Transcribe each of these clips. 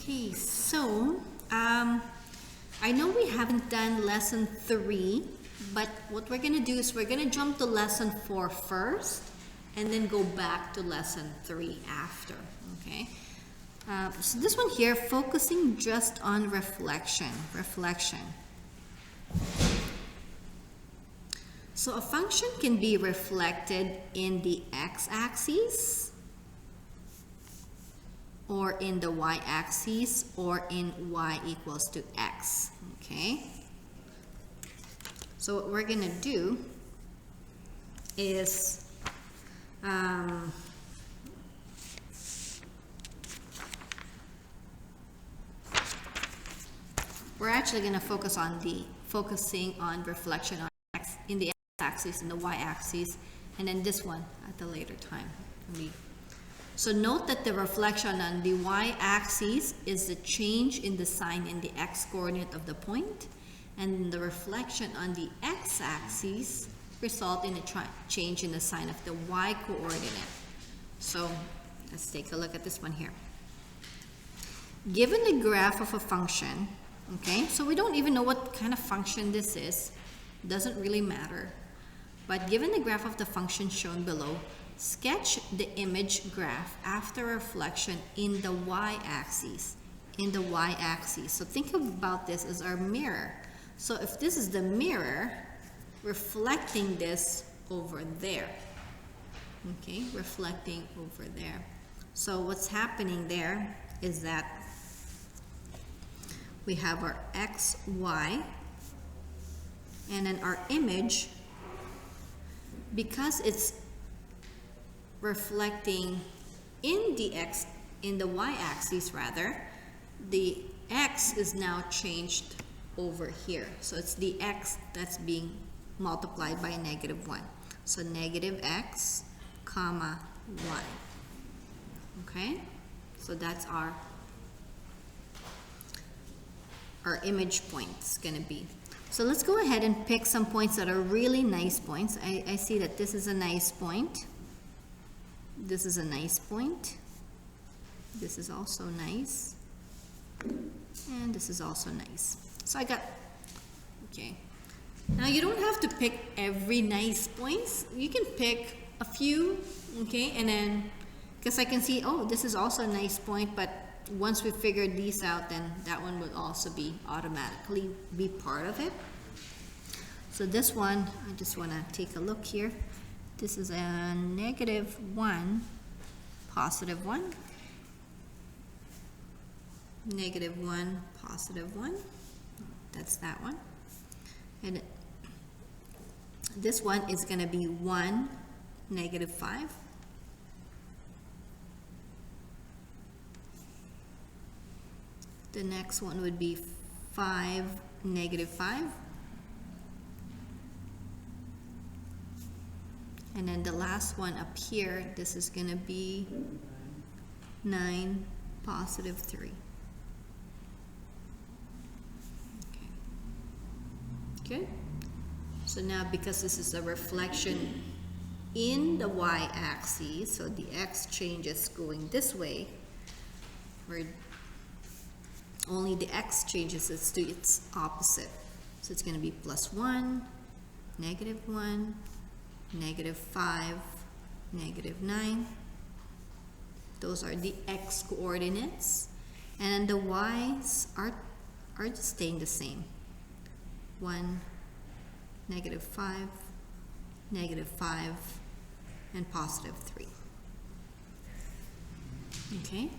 Okay, so I know we haven't done lesson 3, but what we're gonna do is we're gonna jump to lesson 4 first, and then go back to lesson 3 after, okay? So this one here, focusing just on reflection. So a function can be reflected in the x-axis, or in the y-axis, or in y equals to x, okay? So what we're gonna do is we're actually gonna focusing on reflection on x in the x-axis and the y-axis, and then this one at a later time. So note that the reflection on the y-axis is the change in the sign in the x-coordinate of the point, and the reflection on the x-axis result in a change in the sign of the y-coordinate. So let's take a look at this one here. Given the graph of a function, okay, so we don't even know what kind of function this is, doesn't really matter, but given the graph of the function shown below, sketch the image graph after reflection in the y-axis. So think about this as our mirror. So if this is the mirror, reflecting this over there. Okay, reflecting over there. So what's happening there is that we have our x, y, and then our image, because it's reflecting in the y-axis rather, the x is now changed over here. So it's the x that's being multiplied by -1. So negative x, comma, y. Okay? So that's our image point's gonna be. So let's go ahead and pick some points that are really nice points. I see that this is a nice point. This is a nice point. This is also nice. And this is also nice. So I got, okay. Now you don't have to pick every nice points. You can pick a few, okay, and then, because I can see, oh, this is also a nice point, but once we figure these out, then that one would also be automatically be part of it. So this one, I just want to take a look here. This is a -1, +1, -1, +1. That's that one. And this one is going to be 1, -5. The next one would be 5, -5. And then the last one up here, this is going to be 9, +3. Okay. Good. So now because this is a reflection in the y-axis, so the x changes going this way, where only the x changes it to its opposite. So it's going to be +1, -1, -5, -9. Those are the x coordinates, and the y's are just staying the same. 1, -5, -5, and +3. Okay,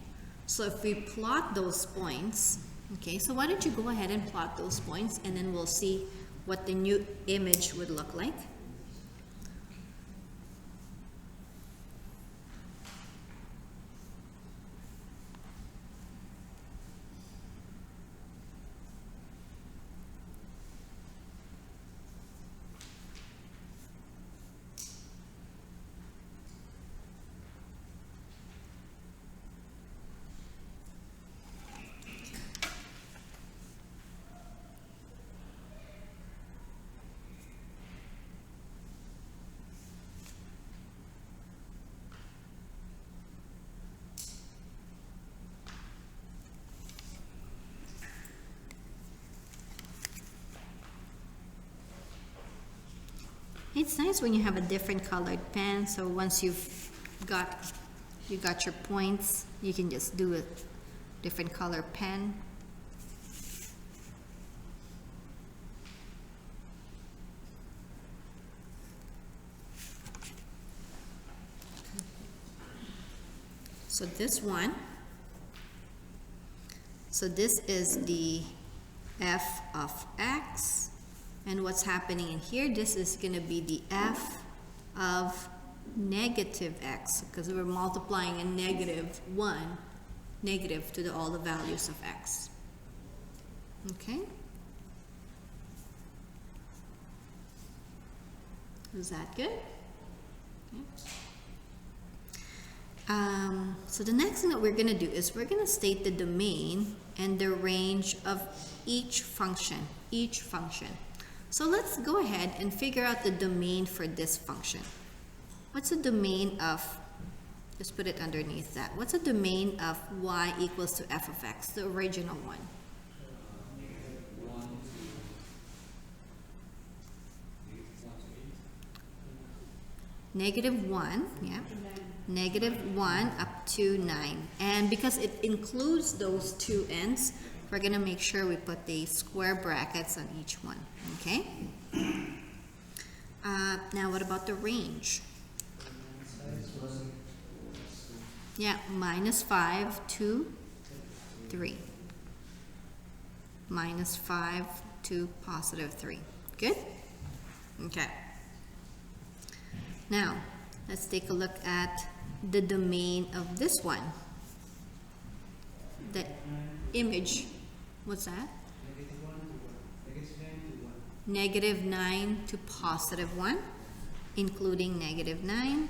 so if we plot those points, okay, so why don't you go ahead and plot those points, and then we'll see what the new image would look like. It's nice when you have a different colored pen, so once you got your points, you can just do a different color pen. So this one, so this is the f of x, and what's happening in here, this is going to be the f of negative x, because we're multiplying a negative 1, negative to all the values of x. Okay? Is that good? Okay. So the next thing that we're going to do is we're going to state the domain and the range of each function. So let's go ahead and figure out the domain for this function. What's the domain of, just put it underneath that. What's the domain of y equals to f of x, the original one? -1, yeah. -1 up to 9. And because it includes those two ends, we're going to make sure we put the square brackets on each one. Okay? Now what about the range? Yeah, -5 to 3. -5 to +3. Good? Okay. Now, let's take a look at the domain of this one. The image, what's that? -9 to +1, including -9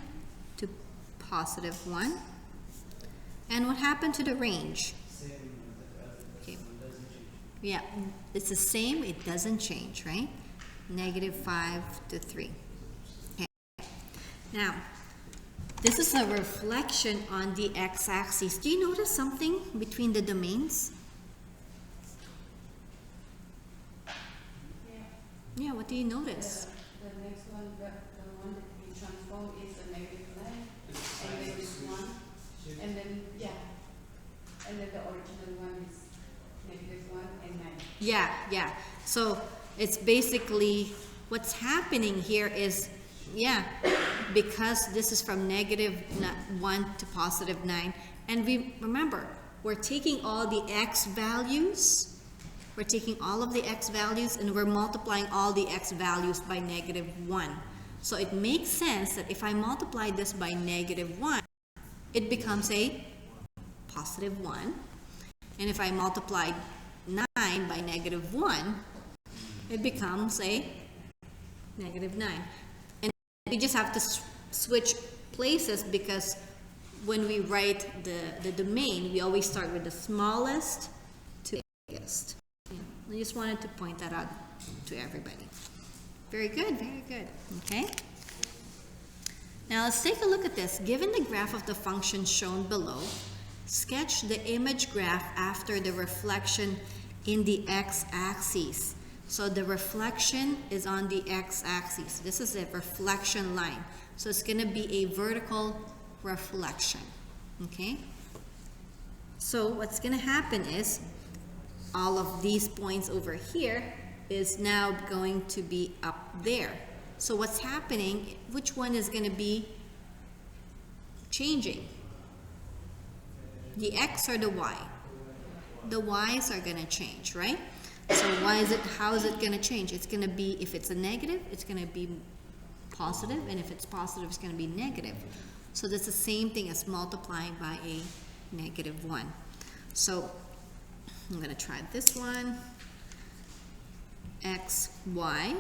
to +1. And what happened to the range? Okay. Yeah, it's the same, it doesn't change, right? -5 to 3. Now, this is a reflection on the x-axis. Do you notice something between the domains? Yeah, what do you notice? The next one, the one that we transform is a -9, and then this one, and then, yeah, and then the original one is -1 and 9. Yeah. So it's basically, what's happening here is, yeah, because this is from -1 to +9, and we remember, we're taking all the x values, and we're multiplying all the x values by -1. So it makes sense that if I multiply this by -1, it becomes a +1, and if I multiply 9 by -1, it becomes a -9. We just have to switch places, because when we write the domain, we always start with the smallest to the biggest. I just wanted to point that out to everybody. Very good, very good. Okay? Now let's take a look at this. Given the graph of the function shown below, sketch the image graph after the reflection in the x-axis. So the reflection is on the x-axis. This is a reflection line. So it's going to be a vertical reflection. Okay? So what's going to happen is all of these points over here is now going to be up there. So what's happening, which one is going to be changing? The x or the y? The y's are going to change, right? So how is it going to change? It's going to be, if it's a negative, it's going to be positive, and if it's positive, it's going to be negative. So that's the same thing as multiplying by a -1. So I'm going to try this one, x, y,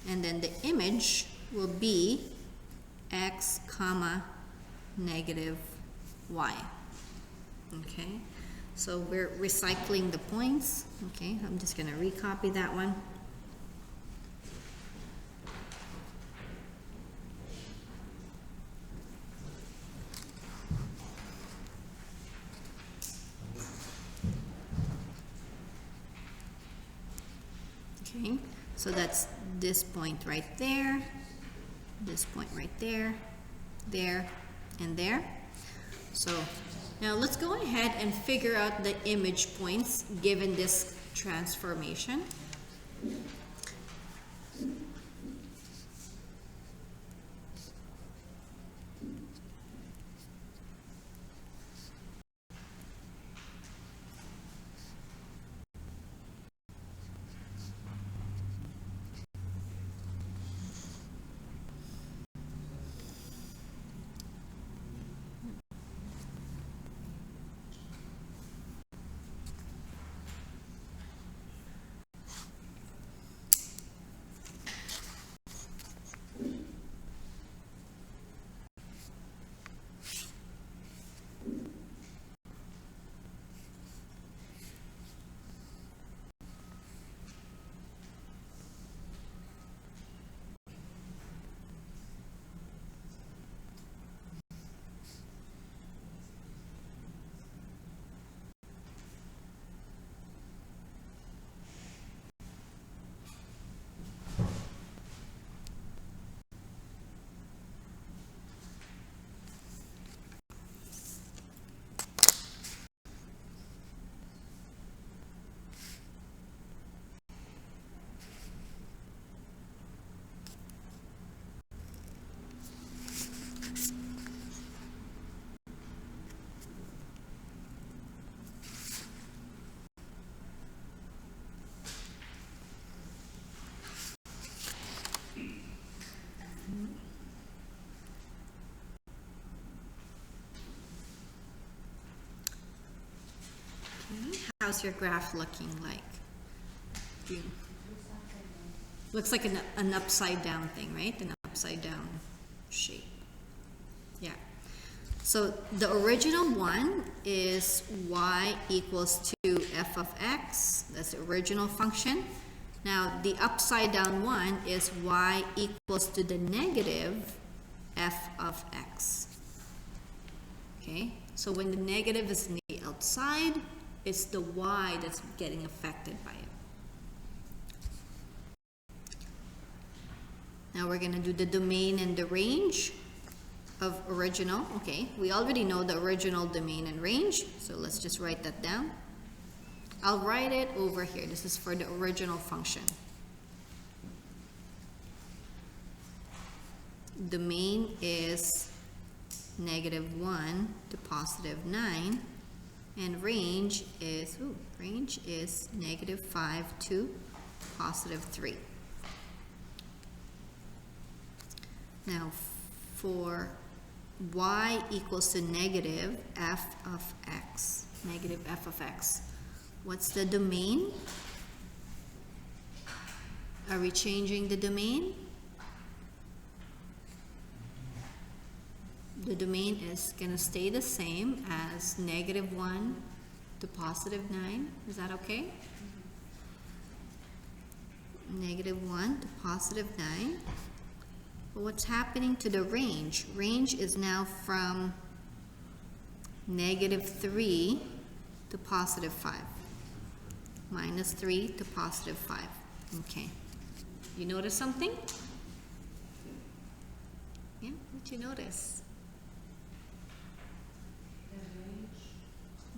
and then the image will be x, comma, -y. Okay? So we're recycling the points. Okay, I'm just going to recopy that one. Okay, So that's this point right there, this point right there, there, and there. So now let's go ahead and figure out the image points given this transformation. How's your graph looking like? Looks like an upside down thing, right? An upside down shape. Yeah. So the original one is y equals to f of x. That's the original function. Now the upside down one is y equals to the negative f of x. Okay, so when the negative is on the outside, it's the y that's getting affected by it. Now we're going to do the domain and the range of original. Okay, we already know the original, domain, and range, so let's just write that down. I'll write it over here. This is for the original function. Domain is -1 to +9, and range is -5 to +3. Now for y equals to negative f of x, what's the domain? Are we changing the domain? The domain is going to stay the same as -1 to +9. Is that okay? -1 to +9. But what's happening to the range? Range is now from -3 to +5. -3 to +5. Okay. You notice something? Yeah, what'd you notice?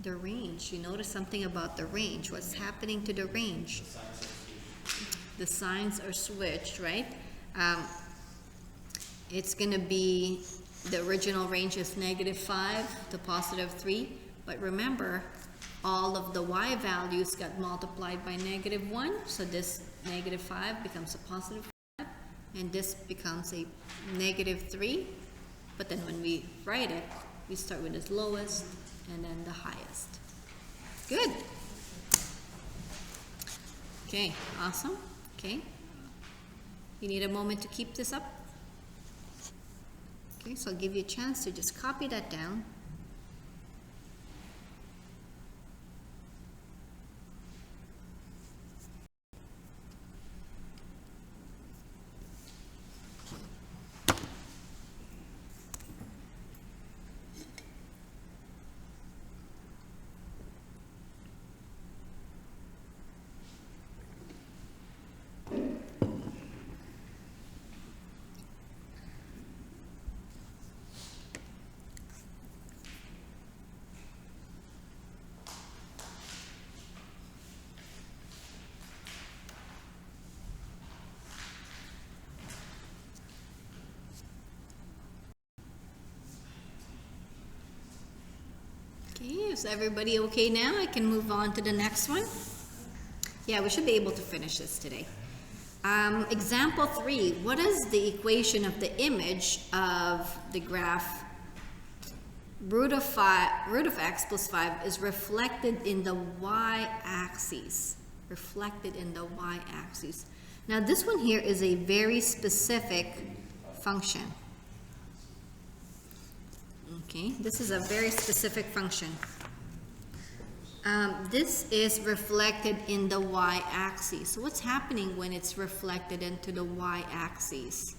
The range. You notice something about the range. What's happening to the range? The signs are switched, right? It's going to be, the original range is -5 to +3, but remember, all of the y values got multiplied by -1, so this -5 becomes a +5, and this becomes a -3, but then when we write it, we start with its lowest and then the highest. Good. Okay, awesome. Okay. You need a moment to keep this up? Okay, so I'll give you a chance to just copy that down. Okay, is everybody okay now? I can move on to the next one. Yeah, we should be able to finish this today. Example 3, what is the equation of the image of the graph root of x plus 5 is reflected in the y-axis? Reflected in the y-axis. Now this one here is a very specific function. Okay, this is a very specific function. This is reflected in the y-axis. So what's happening when it's reflected into the y-axis?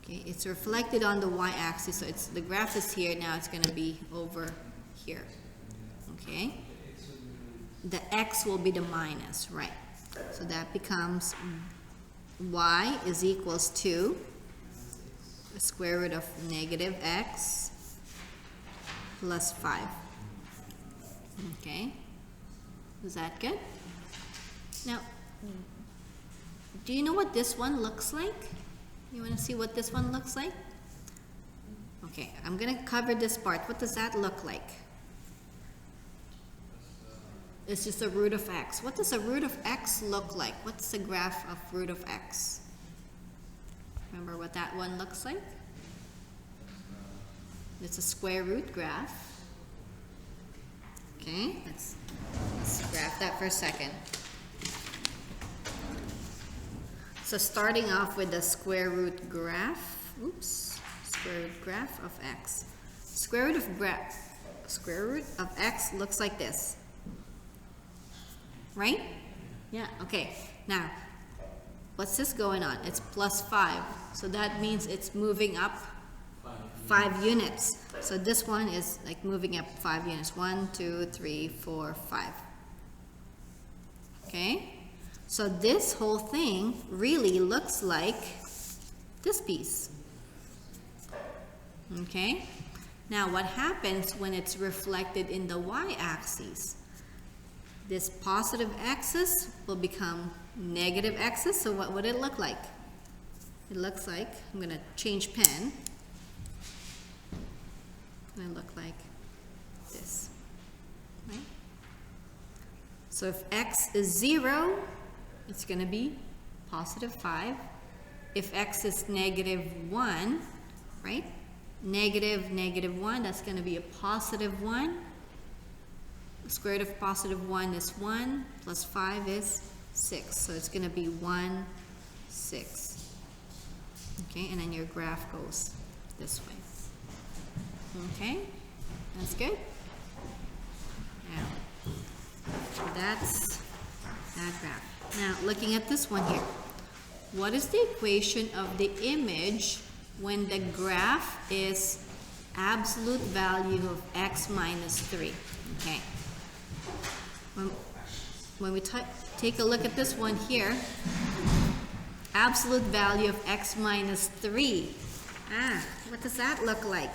Okay, it's reflected on the y-axis, so it's the graph is here, now it's going to be over here. Okay? The x will be the minus, right? So that becomes y is equals to the square root of negative x plus 5. Okay? Is that good? Now, do you know what this one looks like? You want to see what this one looks like? Okay, I'm going to cover this part. What does that look like? It's just a root of x. What does a root of x look like? What's the graph of root of x? Remember what that one looks like? It's a square root graph. Okay, let's graph that for a second. So starting off with the square root graph, square root graph of x. Square root of x looks like this. Right? Yeah, okay. Now, what's this going on? It's plus 5. So that means it's moving up 5 units. So this one is like moving up 5 units. 1, 2, 3, 4, 5. Okay? So this whole thing really looks like this piece. Okay? Now what happens when it's reflected in the y-axis? This positive axis will become negative axis. So what would it look like? It looks like, I'm going to change pen. It's going to look like this. Right? So if x is 0, it's going to be positive 5. If x is negative 1, right? Negative 1, that's going to be a positive 1. The square root of positive 1 is 1, plus 5 is 6. So it's going to be 1, 6. Okay, and then your graph goes this way. Okay, that's good. Now, that's that graph. Now, looking at this one here. What is the equation of the image when the graph is absolute value of x minus 3? Okay. When we take a look at this one here, absolute value of x minus 3. What does that look like?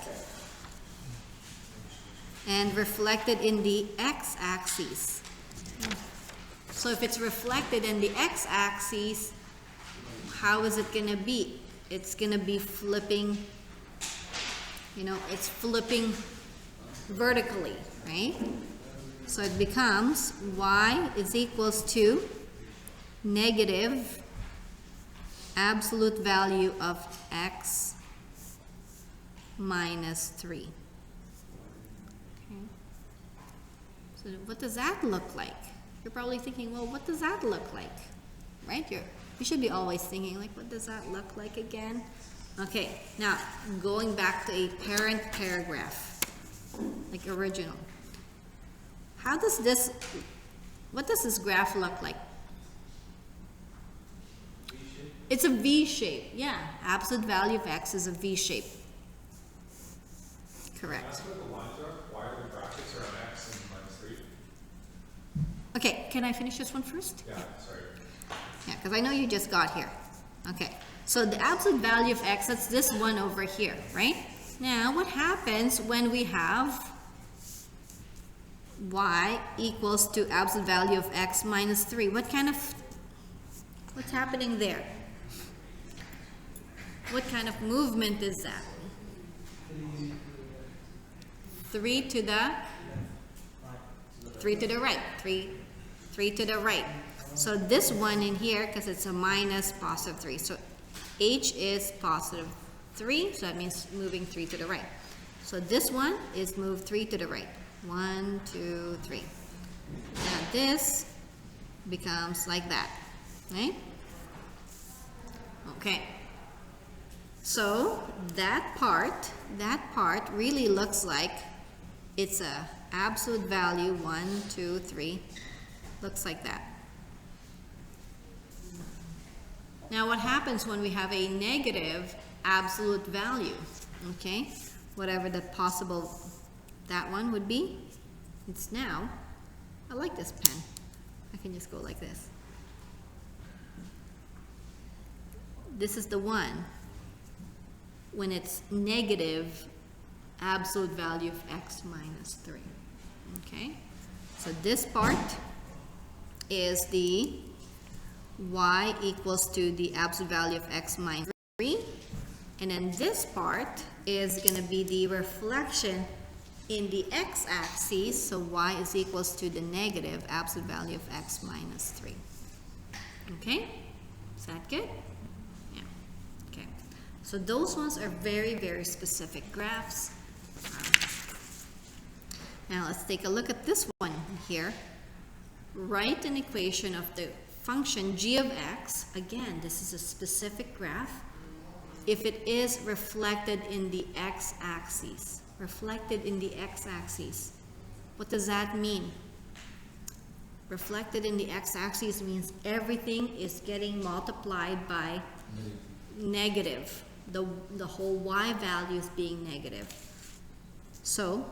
And reflected in the x-axis. So if it's reflected in the x-axis, how is it going to be? It's going to be flipping, it's flipping vertically, right? So it becomes y is equals to negative absolute value of x minus 3. Okay. So what does that look like? You're probably thinking, well, what does that look like? Right? You should be always thinking, like, what does that look like again? Okay, now going back to a parent paragraph, like original. What does this graph look like? It's a V shape, yeah. Absolute value of x is a V shape. Correct. That's where the lines are. Why are the brackets around x and minus 3? Okay, can I finish this one first? Yeah, sorry. Yeah, because I know you just got here. Okay, so the absolute value of x, that's this one over here, right? Now, what happens when we have y equals to absolute value of x minus 3? What's happening there? What kind of movement is that? 3 to the 3 to the right, 3 to the right. So this one in here, because it's a minus positive 3, so h is positive 3, so that means moving 3 to the right. So this one is move 3 to the right. 1, 2, 3. Now this becomes like that, right? Okay. So that part really looks like it's a absolute value 1, 2, 3. Looks like that. Now what happens when we have a negative absolute value? Okay, whatever the possible that one would be, it's now, I like this pen. I can just go like this. This is the one when it's negative absolute value of x minus 3. Okay, so this part is the y equals to the absolute value of x minus 3, and then this part is going to be the reflection in the x-axis, so y is equals to the negative absolute value of x minus 3. Okay, is that good? Yeah. Okay, so those ones are very, very specific graphs. Now let's take a look at this one here. Write an equation of the function g of x. Again, this is a specific graph. If it is reflected in the x-axis. Reflected in the x-axis. What does that mean? Reflected in the x-axis means everything is getting multiplied by negative. The whole y value is being negative. So,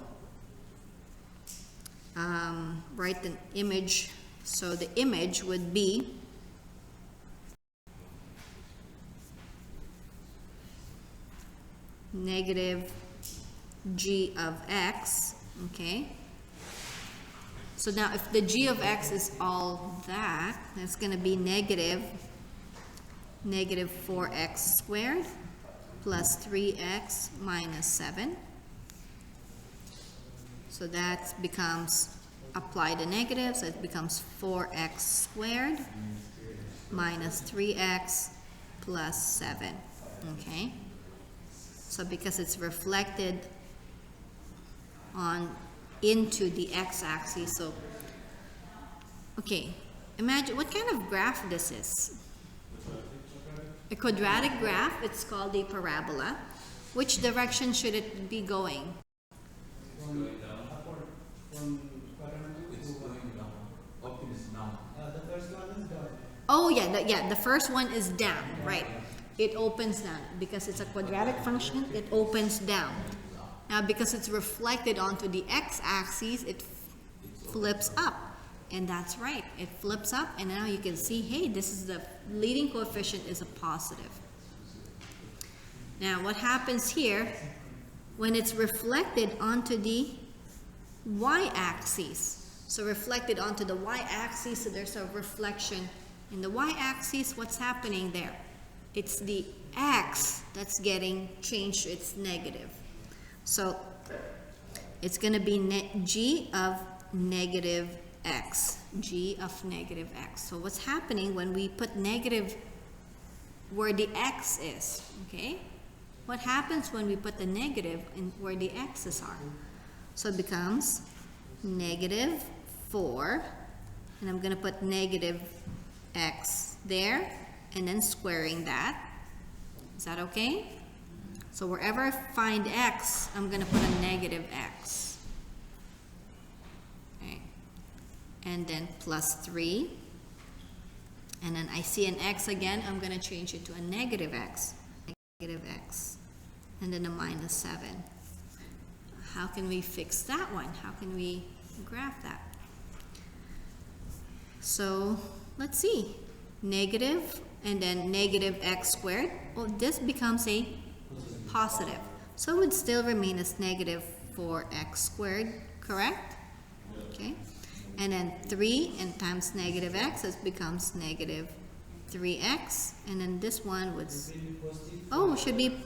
write an image. So the image would be negative g of x, okay? So now if the g of x is all that, that's going to be negative 4x squared plus 3x minus 7. So that becomes, apply the negative, so it becomes 4x squared minus 3x plus 7, okay? So because it's reflected into the x-axis, so, okay, imagine what kind of graph this is. A quadratic graph, it's called a parabola. Which direction should it be going? Oh yeah, the first one is down, right? It opens down. Because it's a quadratic function, it opens down. Now because it's reflected onto the x-axis, it flips up. And that's right, it flips up, and now you can see, hey, this is the leading coefficient is a positive. Now what happens here, when it's reflected onto the y-axis, so reflected onto the y-axis, so there's a reflection in the y-axis. What's happening there? It's the x that's getting changed to its negative. So it's going to be g of negative x. G of negative x. So what's happening when we put negative where the x is? Okay? What happens when we put the negative in where the x's are? So it becomes negative 4, and I'm going to put negative x there, and then squaring that. Is that okay? So wherever I find x, I'm going to put a negative x. Okay. And then plus 3. And then I see an x again, I'm going to change it to a negative x. Negative x. And then a minus 7. How can we fix that one? How can we graph that? So let's see. Negative and then negative x squared. Well, this becomes a positive. So it would still remain as negative 4x squared, correct? Okay. And then 3 and times negative x, it becomes negative 3x. And then this one would, oh, should be,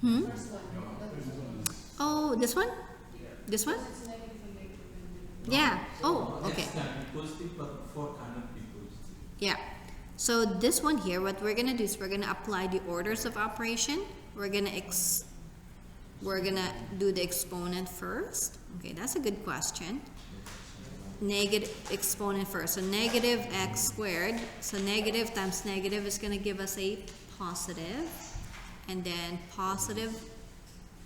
Hmm? First one, Oh, this one? This one? it's negative and negative and Yeah. Oh, okay. Positive but for cannot be positive. Yeah. So this one here, what we're gonna do is we're gonna apply the orders of operation. We're gonna do the exponent first. Okay, that's a good question. Negative exponent first. So negative x squared. So negative times negative is gonna give us a positive. And then positive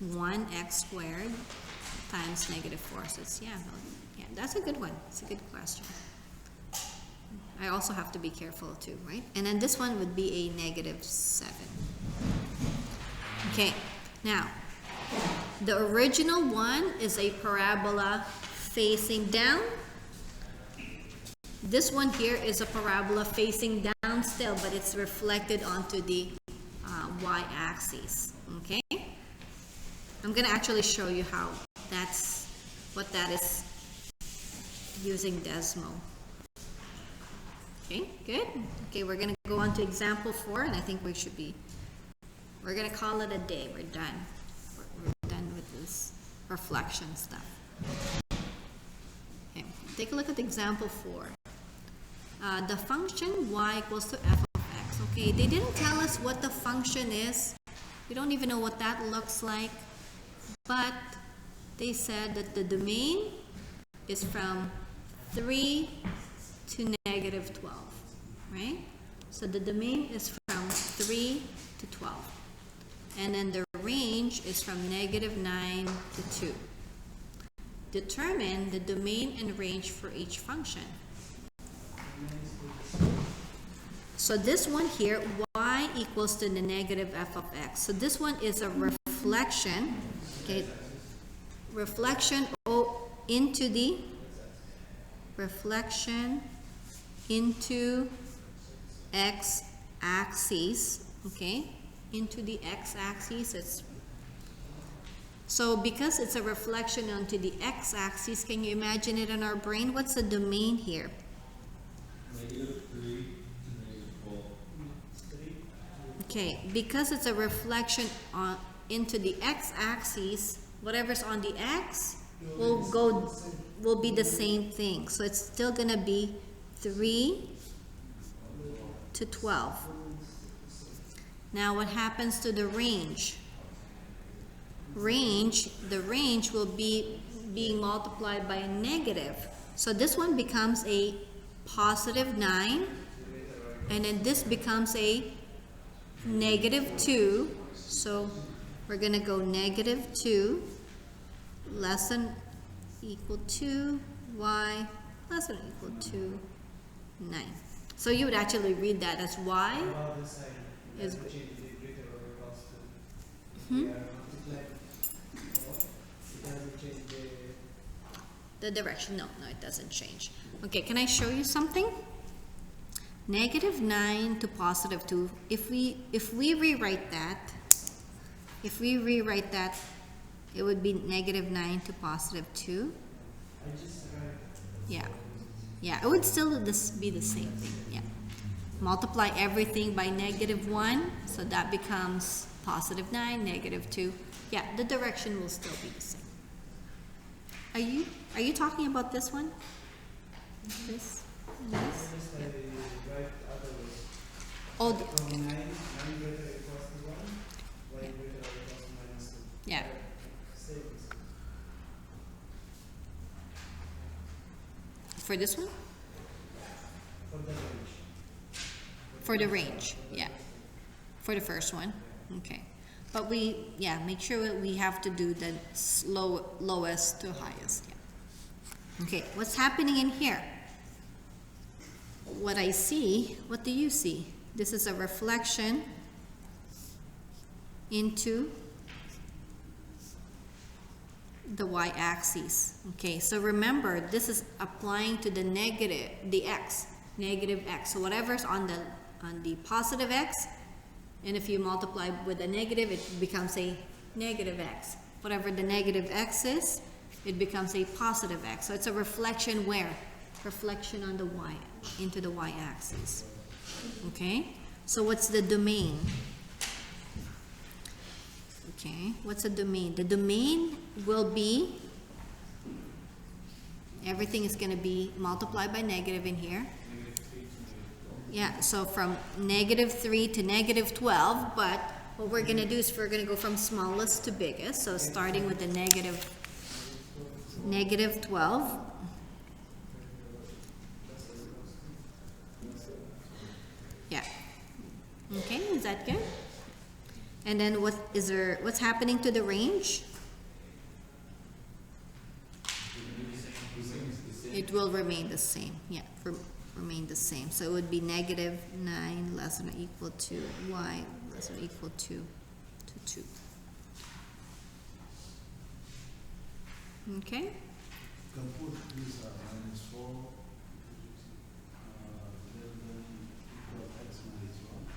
1x squared times negative 4. So it's, yeah, that's a good one. It's a good question. I also have to be careful too, right? And then this one would be a negative 7. Okay, now, the original one is a parabola facing down. This one here is a parabola facing down still, but it's reflected onto the y-axis, okay? I'm gonna actually show you how what that is using Desmo. Okay, good. Okay, we're gonna go on to example 4, and I think we're gonna call it a day. We're done. We're done with this reflection stuff. Okay, take a look at example 4. The function y equals to f of x. Okay, they didn't tell us what the function is. We don't even know what that looks like. But they said that the domain is from 3 to negative 12, right? So the domain is from 3 to 12. And then the range is from negative 9 to 2. Determine the domain and range for each function. So this one here, y equals to the negative f of x. So this one is a reflection, okay? Reflection into the x-axis, okay? Into the x-axis. So because it's a reflection onto the x-axis, can you imagine it in our brain? What's the domain here? Negative 3 to negative 4. Okay, because it's a reflection into the x-axis, whatever's on the x will be the same thing. So it's still gonna be 3 to 12. Now what happens to the range? The range will be being multiplied by a negative. So this one becomes a positive 9, and then this becomes a negative 2. So we're gonna go negative 2 less than equal to y less than equal to 9. So you would actually read that as y About the sign, is change the greater or equals to. Hmm? We are multiplying. It doesn't change the direction. No, it doesn't change. Okay, can I show you something? Negative 9 to positive 2. If we rewrite that, it would be negative 9 to positive 2. I just write. Yeah, it would still be the same thing. Yeah. Multiply everything by negative 1, so that becomes positive 9, negative 2. Yeah, the direction will still be the same. Are you talking about this one? This? I just write other way. Oh, From okay. 9 greater equals to 1, y greater equals to minus 2. Yeah. Same. For this one? For the range. For the range, yeah. For the first one, okay. But make sure we have to do the lowest to highest. Yeah. Okay, what's happening in here? What I see, what do you see? This is a reflection into the y-axis. Okay, so remember, this is applying to the negative x. So whatever's on the positive x, and if you multiply with a negative, it becomes a negative x. Whatever the negative x is, it becomes a positive x. So it's a reflection where? Reflection on the y, into the y-axis. Okay? So what's the domain? Okay, what's a domain? The domain will be, everything is gonna be multiplied by negative in here. Yeah, so from -3 to -12, but what we're gonna do is we're gonna go from smallest to biggest, so starting with the -12. Yeah. Okay, is that good? And then what's happening to the range? It will remain the same, yeah, remain the same. So it would be -9 less than or equal to y less than or equal to 2. Okay? Can put this -4 greater than equal x minus 1.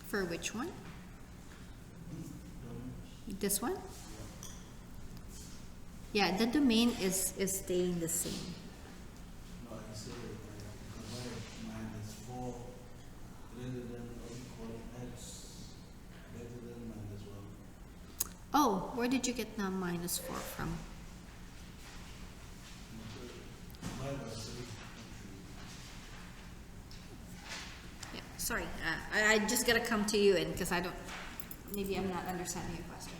For which one? This one? Yeah, the domain is staying the same. No, I say -4 greater than or equal x greater than -1. Oh, where did you get the -4 from? Yeah, sorry, I just gotta come to you and, because I don't, maybe I'm not understanding your question.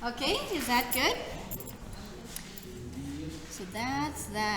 Okay, is that good? So that's that.